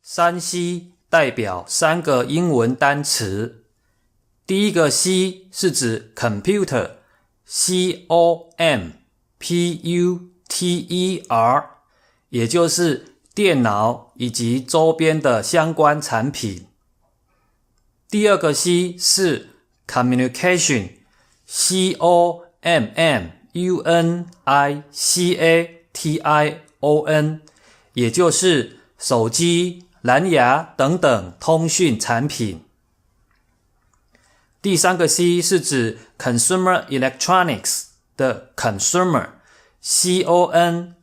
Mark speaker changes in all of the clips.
Speaker 1: 3C 代表3个英文单词。第一个 C 是指 computer， C-O-M-P-U-T-E-R， 也就是电脑以及周边的相关产品。第二个 C 是 communication， C-O-M-M-U-N-I-C-A-T-I-O-N， 也就是手机、蓝牙等等通讯产品。第三个 C 是指 consumer electronics 的 consumer， C-O-N-S-U-M-E-R，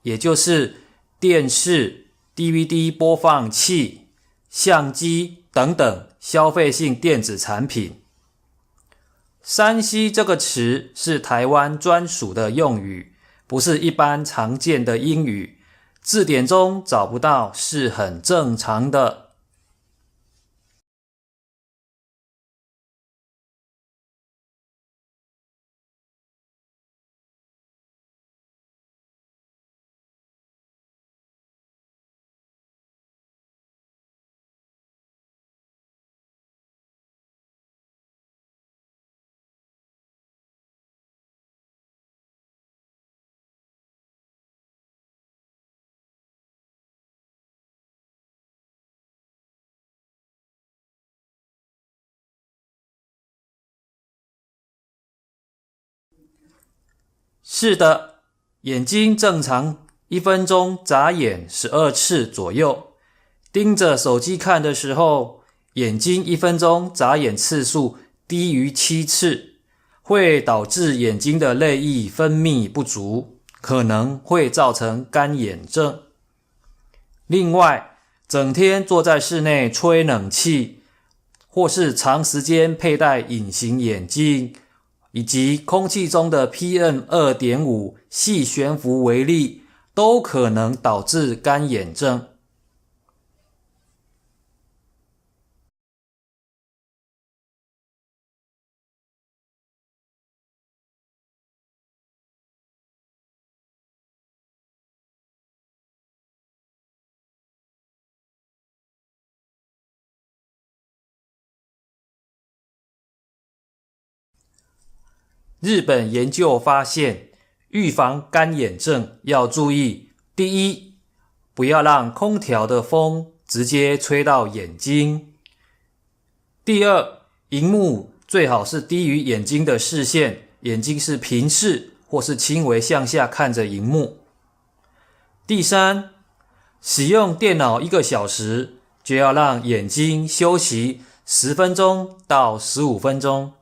Speaker 1: 也就是电视、DVD 播放器、相机等等消费性电子产品。3C 这个词是台湾专属的用语，不是一般常见的英语，字典中找不到是很正常的。是的，眼睛正常1分钟眨眼12次左右。盯着手机看的时候，眼睛1分钟眨眼次数低于7次，会导致眼睛的泪液分泌不足，可能会造成干眼症。另外，整天坐在室内吹冷气，或是长时间佩戴隐形眼镜，以及空气中的 PM2.5 细悬浮微粒，都可能导致干眼症。日本研究发现，预防干眼症要注意：第一，不要让空调的风直接吹到眼睛；第二，萤幕最好是低于眼睛的视线，眼睛是平视或是轻微向下看着萤幕；第三，使用电脑1个小时，就要让眼睛休息10分钟到15分钟。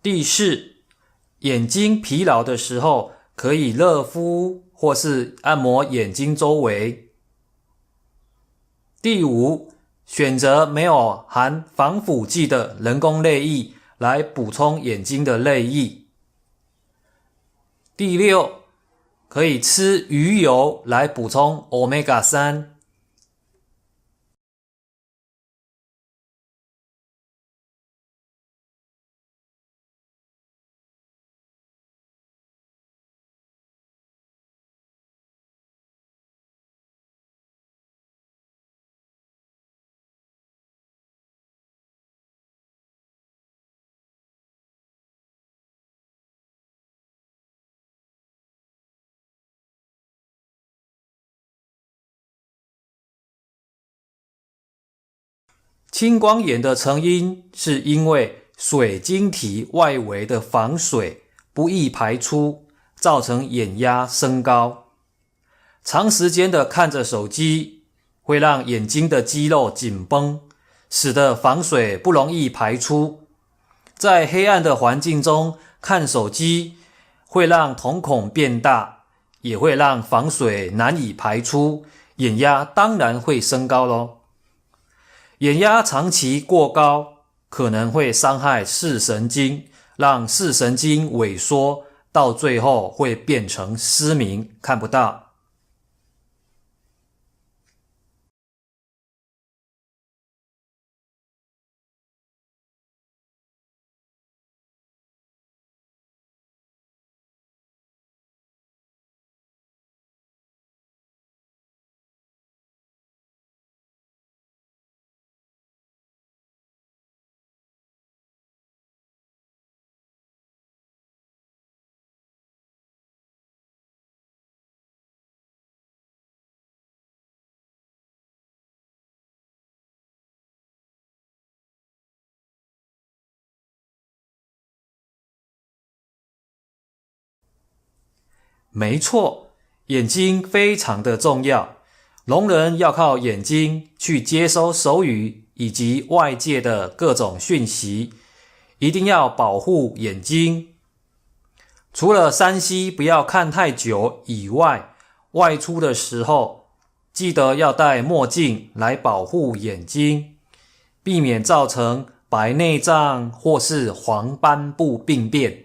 Speaker 1: 第四，眼睛疲劳的时候，可以热敷或是按摩眼睛周围。第五，选择没有含防腐剂的人工泪液来补充眼睛的泪液。第六，可以吃鱼油来补充 Omega-3。青光眼的成因是因为水晶体外围的防水不易排出，造成眼压升高。长时间的看着手机，会让眼睛的肌肉紧绷，使得防水不容易排出。在黑暗的环境中看手机，会让瞳孔变大，也会让防水难以排出，眼压当然会升高咯。眼压长期过高，可能会伤害视神经，让视神经萎缩，到最后会变成失明，看不到。没错，眼睛非常的重要，聋人要靠眼睛去接收手语以及外界的各种讯息，一定要保护眼睛。除了3C 不要看太久以外，外出的时候记得要戴墨镜来保护眼睛，避免造成白内障或是黄斑部病变。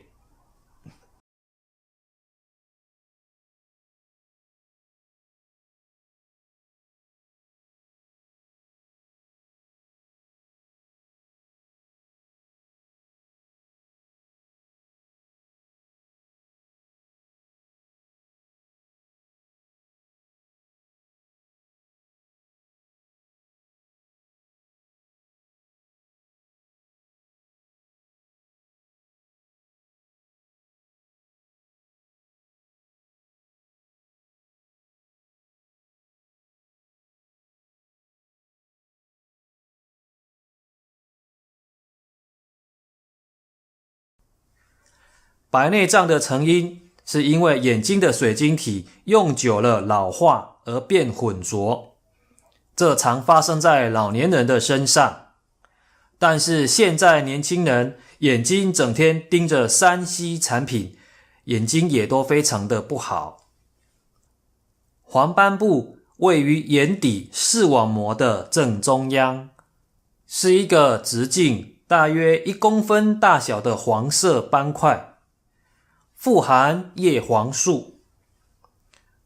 Speaker 1: 白内障的成因是因为眼睛的水晶体用久了老化而变混浊，这常发生在老年人的身上。但是现在年轻人眼睛整天盯着 3C 产品，眼睛也都非常的不好。黄斑部位于眼底视网膜的正中央，是一个直径大约1公分大小的黄色斑块，富含叶黄素。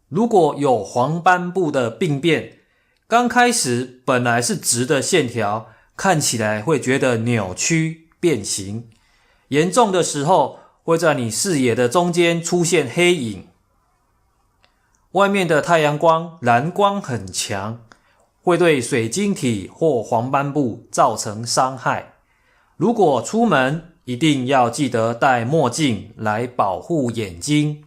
Speaker 1: 如果有黄斑部的病变，刚开始本来是直的线条，看起来会觉得扭曲变形，严重的时候会在你视野的中间出现黑影。外面的太阳光蓝光很强，会对水晶体或黄斑部造成伤害。如果出门一定要记得戴墨镜来保护眼睛。